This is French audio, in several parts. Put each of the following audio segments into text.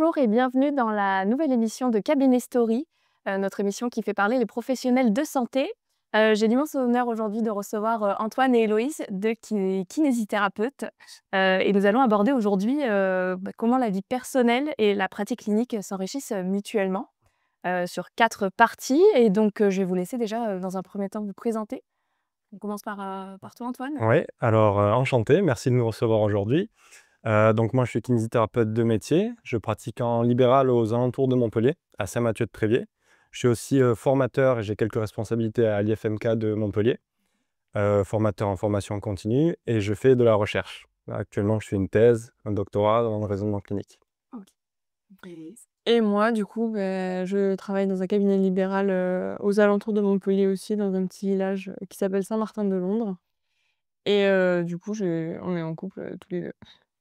Bonjour et bienvenue dans la nouvelle émission de Cabinet Story, notre émission qui fait parler les professionnels de santé. J'ai l'immense honneur aujourd'hui de recevoir Antoine et Héloïse, deux kinésithérapeutes. Et nous allons aborder aujourd'hui comment la vie personnelle et la pratique clinique s'enrichissent mutuellement sur 4 parties. Et donc, je vais vous laisser déjà, dans un premier temps, vous présenter. On commence par toi, Antoine. Oui, alors, enchanté, merci de nous recevoir aujourd'hui. Donc moi, je suis kinésithérapeute de métier. Je pratique en libéral aux alentours de Montpellier, à Saint-Mathieu-de-Tréviers. Je suis aussi, formateur et j'ai quelques responsabilités à l'IFMK de Montpellier, formateur en formation continue et je fais de la recherche. Là, actuellement, je fais une thèse, un doctorat dans le raisonnement clinique. Ok. Héloïse. Et moi, du coup, je travaille dans un cabinet libéral, aux alentours de Montpellier aussi, dans un petit village, qui s'appelle Saint-Martin-de-Londres et du coup, on est en couple, tous les 2.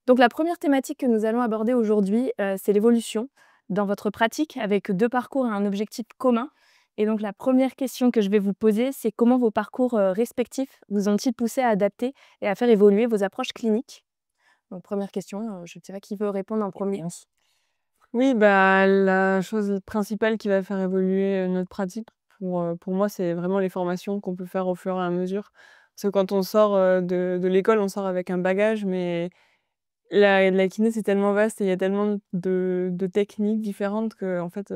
Donc la première thématique que nous allons aborder aujourd'hui, c'est l'évolution dans votre pratique avec 2 parcours et un objectif commun. Et donc la première question que je vais vous poser, c'est comment vos parcours, respectifs vous ont-ils poussé à adapter et à faire évoluer vos approches cliniques? Donc première question, je ne sais pas qui veut répondre en premier. Oui, bah, la chose principale qui va faire évoluer, notre pratique pour moi, c'est vraiment les formations qu'on peut faire au fur et à mesure. Parce que quand on sort, de l'école, on sort avec un bagage, mais la kiné, c'est tellement vaste et il y a tellement de techniques différentes qu'en fait,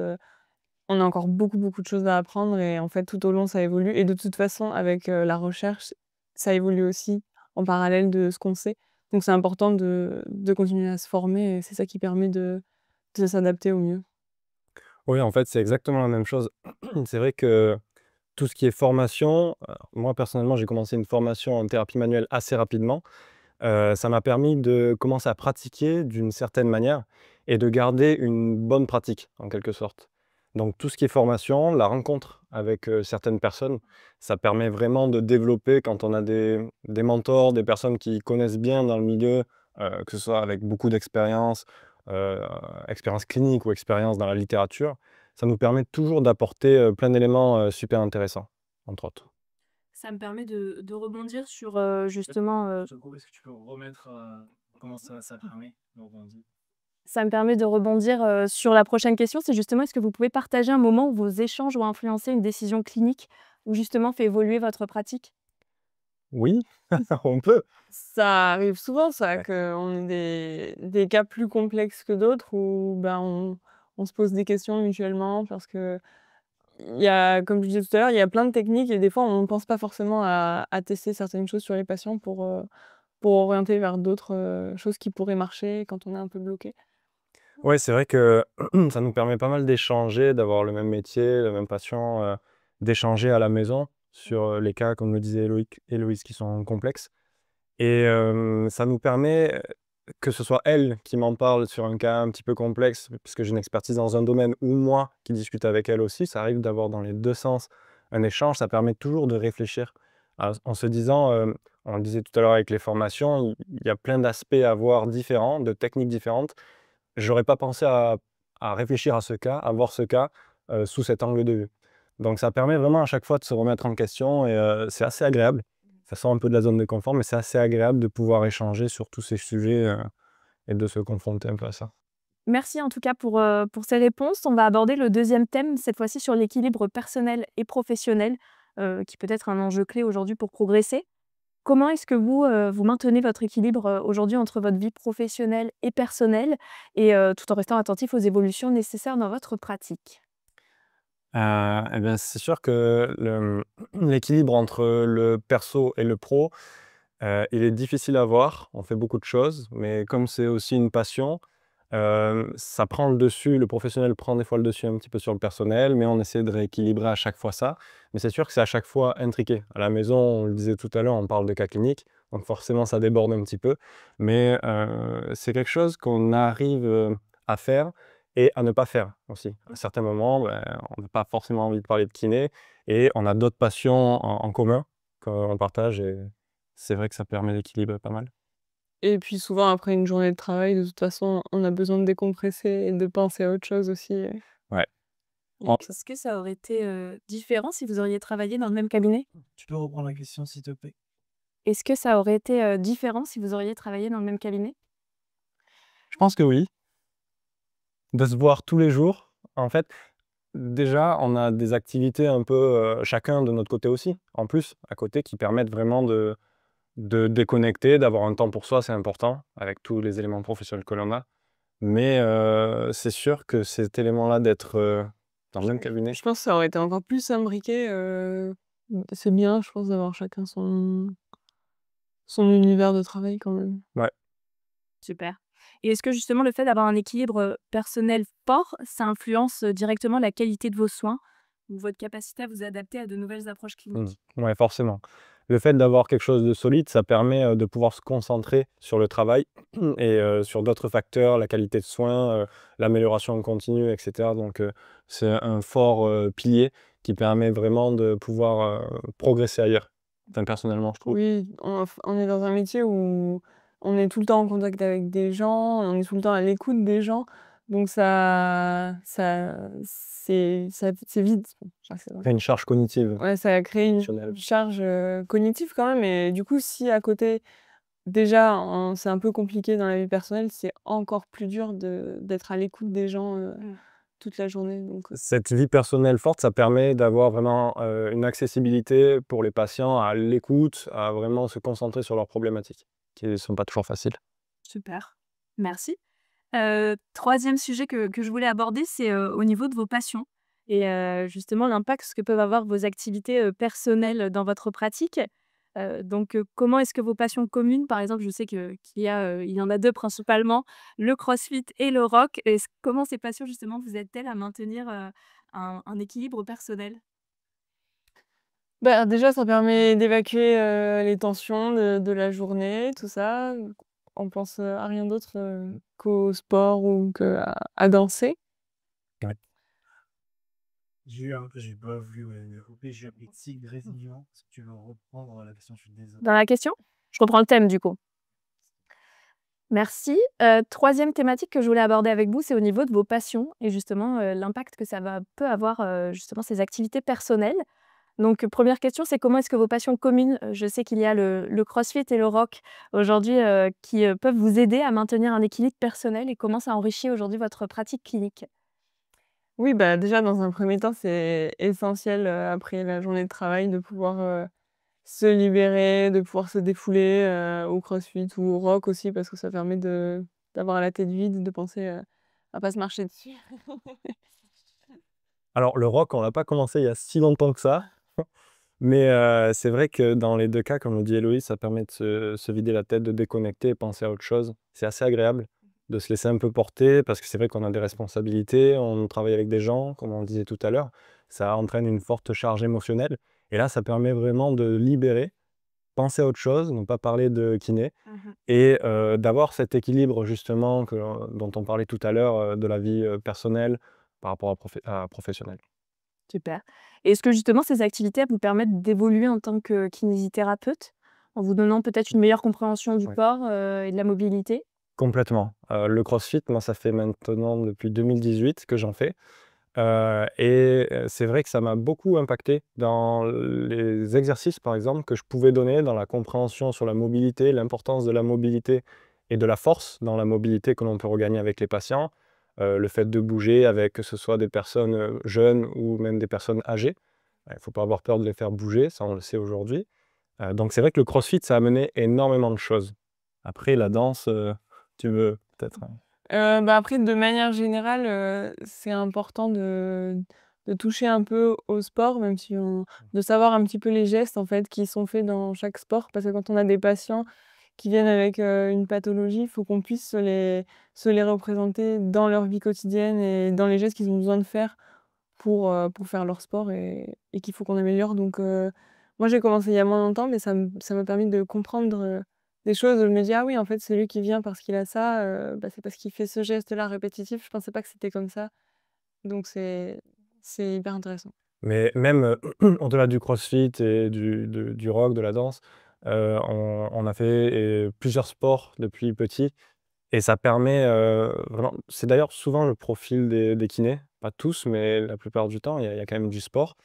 on a encore beaucoup, beaucoup de choses à apprendre et en fait, tout au long, ça évolue et de toute façon, avec, la recherche, ça évolue aussi en parallèle de ce qu'on sait. Donc c'est important de continuer à se former et c'est ça qui permet de s'adapter au mieux. Oui, en fait, c'est exactement la même chose. C'est vrai que tout ce qui est formation, moi personnellement, j'ai commencé une formation en thérapie manuelle assez rapidement. Ça m'a permis de commencer à pratiquer d'une certaine manière et de garder une bonne pratique, en quelque sorte. Donc tout ce qui est formation, la rencontre avec, certaines personnes, ça permet vraiment de développer quand on a des mentors, des personnes qui connaissent bien dans le milieu, que ce soit avec beaucoup d'expérience, heu, expérience clinique ou expérience dans la littérature. Ça nous permet toujours d'apporter, plein d'éléments, super intéressants, entre autres. Ça me permet de rebondir sur, justement, Du coup, est-ce que tu peux remettre, comment ça permet de rebondir? ça me permet de rebondir, sur la prochaine question, c'est justement est-ce que vous pouvez partager un moment où vos échanges ont influencé une décision clinique ou justement fait évoluer votre pratique? Oui, on peut. Ça arrive souvent ça, Ouais. qu'on ait des cas plus complexes que d'autres où, ben, on se pose des questions mutuellement parce qu'il y a, comme je disais tout à l'heure, il y a plein de techniques et des fois on ne pense pas forcément à tester certaines choses sur les patients pour orienter vers d'autres, choses qui pourraient marcher quand on est un peu bloqué. Ouais, c'est vrai que ça nous permet pas mal d'échanger, d'avoir le même métier, la même passion, d'échanger à la maison sur, les cas, comme le disait Héloïse, qui sont complexes et ça nous permet, que ce soit elle qui m'en parle sur un cas un petit peu complexe, puisque j'ai une expertise dans un domaine, ou moi qui discute avec elle aussi. Ça arrive d'avoir dans les 2 sens un échange. Ça permet toujours de réfléchir en se disant, on le disait tout à l'heure avec les formations, il y a plein d'aspects à voir différents, de techniques différentes. J'aurais pas pensé à réfléchir à ce cas, à voir ce cas, sous cet angle de vue. Donc ça permet vraiment à chaque fois de se remettre en question et c'est assez agréable. Ça sort un peu de la zone de confort, mais c'est assez agréable de pouvoir échanger sur tous ces sujets, et de se confronter un peu à ça. Merci en tout cas pour ces réponses. On va aborder le deuxième thème, cette fois-ci sur l'équilibre personnel et professionnel, qui peut être un enjeu clé aujourd'hui pour progresser. Comment est-ce que vous, vous maintenez votre équilibre, aujourd'hui entre votre vie professionnelle et personnelle et tout en restant attentif aux évolutions nécessaires dans votre pratique? Et bien, c'est sûr que l'équilibre entre le perso et le pro, il est difficile à avoir. On fait beaucoup de choses, mais comme c'est aussi une passion, ça prend le dessus, le professionnel prend des fois le dessus un petit peu sur le personnel, mais on essaie de rééquilibrer à chaque fois ça. Mais c'est sûr que c'est à chaque fois intriqué. À la maison, on le disait tout à l'heure, on parle de cas cliniques, donc forcément ça déborde un petit peu. Mais c'est quelque chose qu'on arrive, à faire et à ne pas faire aussi. À certains moments, on n'a pas forcément envie de parler de kiné et on a d'autres passions en commun qu'on partage et c'est vrai que ça permet l'équilibre pas mal. Et puis souvent après une journée de travail, de toute façon, on a besoin de décompresser et de penser à autre chose aussi. Ouais. Et est-ce que ça aurait été, différent si vous auriez travaillé dans le même cabinet? Tu peux reprendre la question, s'il te plaît? Est-ce que ça aurait été, différent si vous auriez travaillé dans le même cabinet? Je pense que oui. de se voir tous les jours. En fait, déjà, on a des activités un peu chacun de notre côté aussi, en plus, à côté, qui permettent vraiment de déconnecter, d'avoir un temps pour soi, c'est important, avec tous les éléments professionnels que l'on a. Mais c'est sûr que cet élément-là d'être dans le même cabinet, Je pense que ça aurait été encore plus imbriqué. C'est bien, je pense, d'avoir chacun son univers de travail quand même. ouais. Super. Et est-ce que justement le fait d'avoir un équilibre, personnel fort, ça influence, directement la qualité de vos soins ou votre capacité à vous adapter à de nouvelles approches cliniques? Ouais, forcément. Le fait d'avoir quelque chose de solide, ça permet de pouvoir se concentrer sur le travail et sur d'autres facteurs, la qualité de soins, l'amélioration continue, etc. Donc, c'est un fort pilier qui permet vraiment de pouvoir progresser ailleurs. Enfin, personnellement, je trouve. Oui, on est dans un métier où on est tout le temps en contact avec des gens, on est tout le temps à l'écoute des gens, donc c'est vide. Genre, C'est une charge cognitive, ouais, ça a créé une émotionnelle. charge cognitive quand même, et du coup, si à côté, déjà, c'est un peu compliqué dans la vie personnelle, c'est encore plus dur d'être à l'écoute des gens toute la journée. Donc, Cette vie personnelle forte, ça permet d'avoir vraiment une accessibilité pour les patients à l'écoute, à vraiment se concentrer sur leurs problématiques, qui ne sont pas toujours faciles. Super, merci. 3e sujet que je voulais aborder, c'est, au niveau de vos passions et justement l'impact que peuvent avoir vos activités, personnelles dans votre pratique. Donc comment est-ce que vos passions communes, par exemple, je sais qu'il y en a 2 principalement, le crossfit et le rock. Comment ces passions justement vous aident-elles à maintenir, un équilibre personnel? bah, déjà, ça permet d'évacuer les tensions de la journée, tout ça. On pense à rien d'autre qu'au sport ou à danser. Ouais. J'ai pas vu, ouais, objectif résilient. Si tu veux reprendre la question, je suis désolé. Dans la question? Je reprends le thème du coup. Merci. 3e thématique que je voulais aborder avec vous, c'est au niveau de vos passions et justement, l'impact que peut avoir, justement ces activités personnelles. Donc, 1re question, c'est comment est-ce que vos passions communes, je sais qu'il y a le crossfit et le rock aujourd'hui, qui, peuvent vous aider à maintenir un équilibre personnel et comment ça enrichit aujourd'hui votre pratique clinique? Oui, bah, déjà, dans un premier temps, c'est essentiel après la journée de travail de pouvoir se libérer, de pouvoir se défouler au crossfit ou au rock aussi, parce que ça permet d'avoir la tête vide, de penser à pas se marcher dessus. Alors, le rock, on l'a pas commencé il y a si longtemps que ça, mais c'est vrai que dans les 2 cas, comme le dit Héloïse, ça permet de se vider la tête, de déconnecter et penser à autre chose. C'est assez agréable de se laisser un peu porter parce que c'est vrai qu'on a des responsabilités, on travaille avec des gens, comme on le disait tout à l'heure. Ça entraîne une forte charge émotionnelle et là, ça permet vraiment de libérer, penser à autre chose, ne pas parler de kiné Mmh. et d'avoir cet équilibre justement dont on parlait tout à l'heure, de la vie personnelle par rapport à professionnelle. Super. Et est-ce que justement ces activités, elles vous permettent d'évoluer en tant que kinésithérapeute? En vous donnant peut-être une meilleure compréhension du Ouais. corps, et de la mobilité? Complètement. Le crossfit, moi, ça fait maintenant depuis 2018 que j'en fais, et c'est vrai que ça m'a beaucoup impacté dans les exercices, par exemple, que je pouvais donner, dans la compréhension sur la mobilité, l'importance de la mobilité et de la force dans la mobilité que l'on peut regagner avec les patients. Le fait de bouger avec que ce soit des personnes, jeunes ou même des personnes âgées. Il ne faut pas avoir peur de les faire bouger, ça on le sait aujourd'hui. Donc c'est vrai que le crossfit, ça a amené énormément de choses. Après la danse, tu veux peut-être, Bah, après, de manière générale, c'est important de toucher un peu au sport, même si de savoir un petit peu les gestes, en fait, qui sont faits dans chaque sport. Parce que quand on a des patients qui viennent avec, une pathologie, il faut qu'on puisse se les représenter dans leur vie quotidienne et dans les gestes qu'ils ont besoin de faire pour faire leur sport et qu'il faut qu'on améliore. Donc, moi, j'ai commencé il y a moins longtemps, mais ça m'a permis de comprendre, des choses où je me dis: «Ah oui, en fait, celui qui vient parce qu'il a ça, bah, c'est parce qu'il fait ce geste-là répétitif. Je pensais pas que c'était comme ça». Donc c'est hyper intéressant. mais même, au-delà du crossfit et du rock, de la danse, on a fait plusieurs sports depuis petit et ça permet, vraiment c'est d'ailleurs souvent le profil des kinés, pas tous, mais la plupart du temps, il y a quand même du sport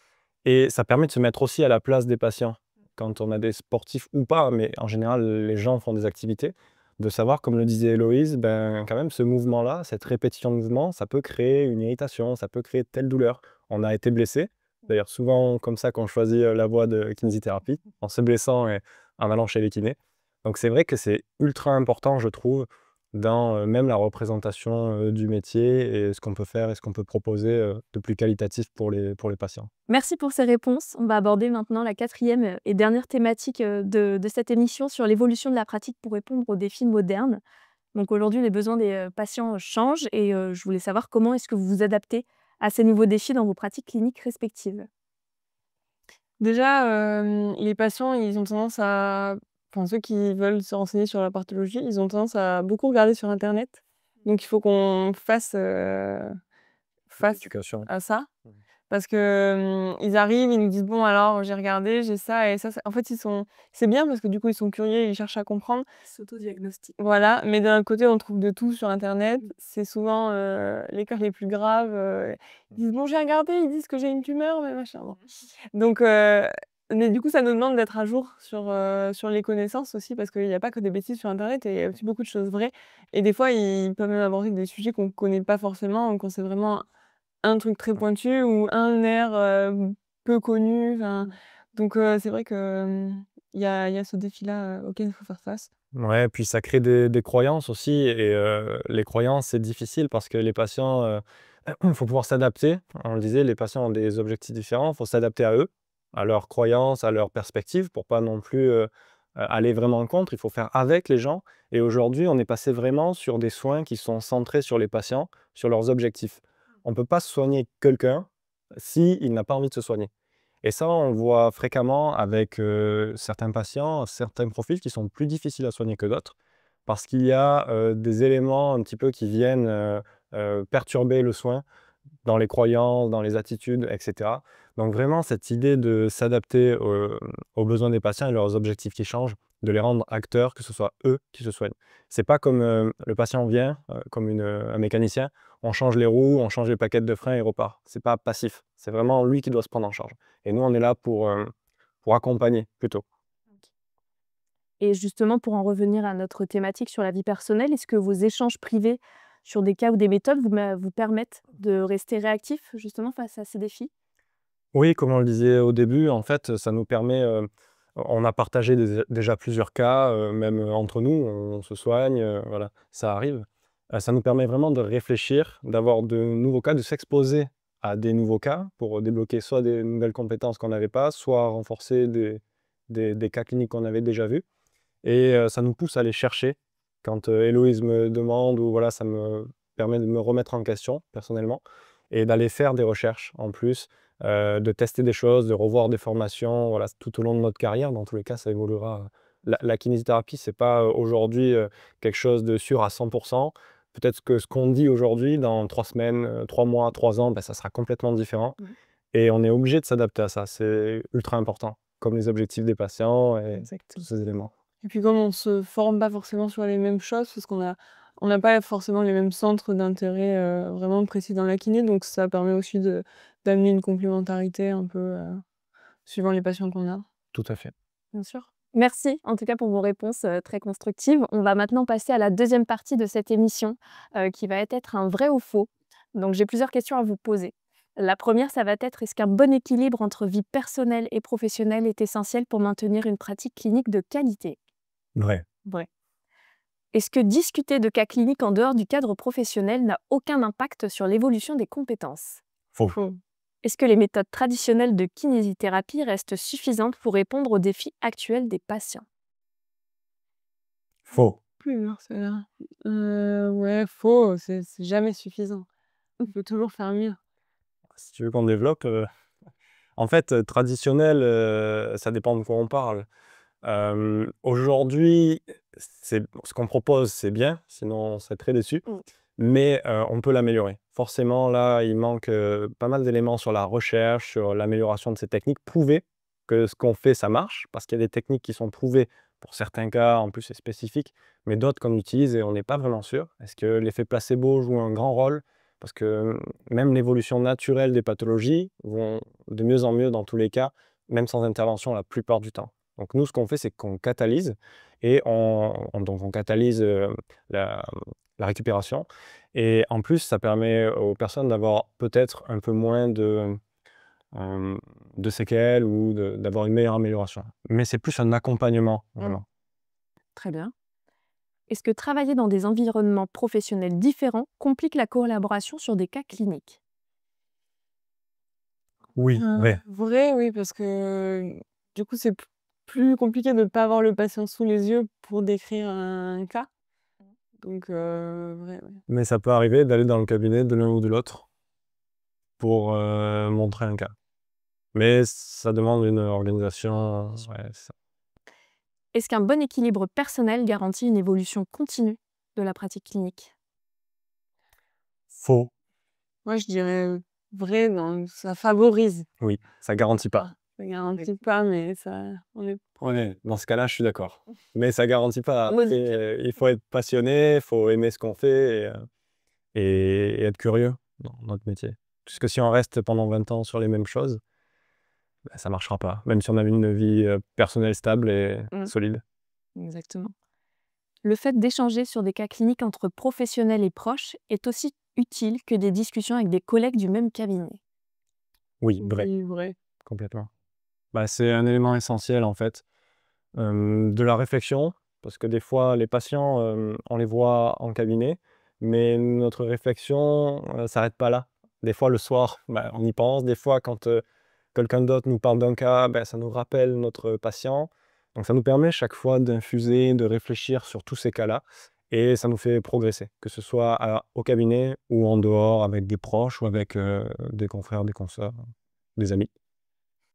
et ça permet de se mettre aussi à la place des patients. Quand on a des sportifs ou pas, mais en général, les gens font des activités. de savoir, comme le disait Héloïse, ben, quand même, ce mouvement-là, cette répétition de mouvement, ça peut créer une irritation, ça peut créer telle douleur. On a été blessé. D'ailleurs, souvent comme ça qu'on choisit la voie de kinésithérapie, en se blessant et en allant chez les kinés. Donc c'est vrai que c'est ultra important, je trouve, dans même la représentation du métier et ce qu'on peut faire et ce qu'on peut proposer de plus qualitatif pour les patients. Merci pour ces réponses. On va aborder maintenant la quatrième et dernière thématique de cette émission sur l'évolution de la pratique pour répondre aux défis modernes. Donc aujourd'hui, les besoins des patients changent et je voulais savoir comment est-ce que vous vous adaptez à ces nouveaux défis dans vos pratiques cliniques respectives. Déjà, les patients, ils ont tendance à enfin, ceux qui veulent se renseigner sur la pathologie, ils ont tendance à beaucoup regarder sur internet. Donc il faut qu'on fasse, face L'éducation. à ça. Mmh. Parce que, ils arrivent, ils nous disent: «Bon alors j'ai regardé, j'ai ça et ça». En fait, c'est bien parce que du coup, ils sont curieux, ils cherchent à comprendre. S'auto-diagnostic. Voilà, mais d'un autre côté, on trouve de tout sur internet. C'est souvent, les cas les plus graves, ils disent: «Bon, j'ai regardé, ils disent que j'ai une tumeur, mais machin». Bon. Donc mais du coup, ça nous demande d'être à jour sur les connaissances aussi parce qu'il y a pas que des bêtises sur internet et il y a aussi beaucoup de choses vraies et des fois, ils peuvent même aborder des sujets qu'on connaît pas forcément ou quand c'est vraiment un truc très pointu ou un nerf, peu connu, enfin donc c'est vrai que, il y a ce défi-là, auquel il faut faire face. Ouais, puis ça crée des croyances aussi et les croyances, c'est difficile parce que les patients, il faut pouvoir s'adapter. On le disait, les patients ont des objectifs différents, il faut s'adapter à eux, à leurs croyances, à leurs perspectives pour pas non plus, aller vraiment contre. Il faut faire avec les gens et aujourd'hui, on est passé vraiment sur des soins qui sont centrés sur les patients, sur leurs objectifs. On ne peut pas soigner quelqu'un s'il n'a pas envie de se soigner. Et ça, on le voit fréquemment avec certains patients, certains profils qui sont plus difficiles à soigner que d'autres, parce qu'il y a des éléments un petit peu qui viennent perturber le soin dans les croyances, dans les attitudes, etc. Donc vraiment, cette idée de s'adapter aux besoins des patients et leurs objectifs qui changent, de les rendre acteurs, que ce soit eux qui se soignent. C'est pas comme le patient vient, comme un mécanicien, on change les roues, on change les plaquettes de frein et il repart. C'est pas passif, c'est vraiment lui qui doit se prendre en charge. Et nous, on est là pour accompagner plutôt. Et justement, pour en revenir à notre thématique sur la vie personnelle, est-ce que vos échanges privés sur des cas ou des méthodes vous permettent de rester réactifs justement face à ces défis? Oui, comme on le disait au début, en fait, ça nous permet, on a partagé déjà plusieurs cas, même entre nous, on se soigne, voilà, ça arrive. Ça nous permet vraiment de réfléchir, d'avoir de nouveaux cas, de s'exposer à des nouveaux cas pour débloquer soit des nouvelles compétences qu'on n'avait pas, soit renforcer des cas cliniques qu'on avait déjà vus et ça nous pousse à aller chercher. Quand, Héloïse me demande ou voilà, ça me permet de me remettre en question personnellement et d'aller faire des recherches en plus, de tester des choses, de revoir des formations, voilà, tout au long de notre carrière. Dans tous les cas, ça évoluera. La kinésithérapie, c'est pas, aujourd'hui, quelque chose de sûr à 100. Peut-être que ce qu'on dit aujourd'hui, dans 3 semaines, 3 mois, 3 ans, bah, ça sera complètement différent Mmh. et on est obligé de s'adapter à ça. C'est ultra important, comme les objectifs des patients et Exact. tous ces éléments. Et puis comme on se forme pas forcément sur les mêmes choses, parce on n'a pas forcément les mêmes centres d'intérêt, vraiment précis dans la kiné, donc ça permet aussi d'amener une complémentarité un peu, suivant les patients qu'on a. Tout à fait. Bien sûr. Merci en tout cas pour vos réponses très constructives. On va maintenant passer à la deuxième partie de cette émission qui va être un vrai ou faux. Donc j'ai plusieurs questions à vous poser. La première, ça va être est-ce qu'un bon équilibre entre vie personnelle et professionnelle est essentiel pour maintenir une pratique clinique de qualité? Ouais. Vrai. Est-ce que discuter de cas cliniques en dehors du cadre professionnel n'a aucun impact sur l'évolution des compétences? Faux. Faux. Est-ce que les méthodes traditionnelles de kinésithérapie restent suffisantes pour répondre aux défis actuels des patients? Faux. Plus dur celle-là. Ouais, faux, c'est jamais suffisant. On peut toujours faire mieux. Si tu veux qu'on développe, en fait, traditionnel, ça dépend de quoi on parle. Aujourd'hui, ce qu'on propose, c'est bien, sinon on serait très déçus, Mmh. mais on peut l'améliorer. Forcément, là, il manque, pas mal d'éléments sur la recherche, sur l'amélioration de ces techniques. Prouver que ce qu'on fait, ça marche, parce qu'il y a des techniques qui sont prouvées pour certains cas, en plus c'est spécifique, mais d'autres qu'on utilise et on n'est pas vraiment sûr. Est-ce que l'effet placebo joue un grand rôle? Parce que, même l'évolution naturelle des pathologies vont de mieux en mieux dans tous les cas, même sans intervention la plupart du temps. Donc nous, ce qu'on fait, c'est qu'on catalyse et donc on catalyse la, la récupération. Et en plus, ça permet aux personnes d'avoir peut-être un peu moins de séquelles ou d'avoir une meilleure amélioration. Mais c'est plus un accompagnement, vraiment. Très bien. Est-ce que travailler dans des environnements professionnels différents complique la collaboration sur des cas cliniques? Oui, vrai. Vrai, oui, parce que du coup, c'est plus compliqué de ne pas avoir le patient sous les yeux pour décrire un cas. Donc, vrai, ouais. Mais ça peut arriver d'aller dans le cabinet de l'un ou de l'autre pour montrer un cas. Mais ça demande une organisation. Ouais, c'est ça. Est-ce qu'un bon équilibre personnel garantit une évolution continue de la pratique clinique? Faux. Moi, je dirais vrai, ça favorise. Oui, ça garantit pas. Ça garantit pas, mais on est... Ouais, dans ce cas-là, je suis d'accord. Mais ça garantit pas. Oui. Après, il faut être passionné, il faut aimer ce qu'on fait et être curieux dans notre métier. Puisque si on reste pendant 20 ans sur les mêmes choses, bah, ça marchera pas. Même si on a une vie personnelle stable et solide. Exactement. Le fait d'échanger sur des cas cliniques entre professionnels et proches est aussi utile que des discussions avec des collègues du même cabinet. Oui, vrai, Oui, vrai. complètement. Bah, c'est un élément essentiel en fait. De la réflexion, parce que des fois, les patients, on les voit en cabinet, mais notre réflexion ne s'arrête pas là. Des fois, le soir, bah, on y pense. Des fois, quand quelqu'un d'autre nous parle d'un cas, bah, ça nous rappelle notre patient. Donc, ça nous permet chaque fois d'infuser, de réfléchir sur tous ces cas-là. Et ça nous fait progresser, que ce soit au cabinet ou en dehors avec des proches ou avec des confrères, des consoeurs, des amis.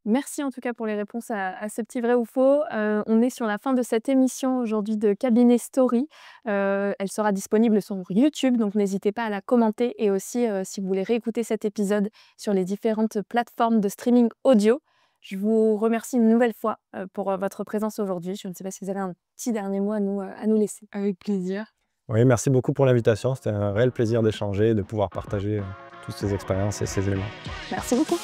Merci en tout cas pour les réponses à ce petit vrai ou faux. On est sur la fin de cette émission aujourd'hui de Cabinet Story. Elle sera disponible sur YouTube, donc n'hésitez pas à la commenter et aussi si vous voulez réécouter cet épisode sur les différentes plateformes de streaming audio. Je vous remercie une nouvelle fois pour votre présence aujourd'hui. Je ne sais pas si vous avez un petit dernier mot à nous laisser. Avec plaisir. Oui, merci beaucoup pour l'invitation. C'était un réel plaisir d'échanger et de pouvoir partager toutes ces expériences et ces éléments. Merci beaucoup.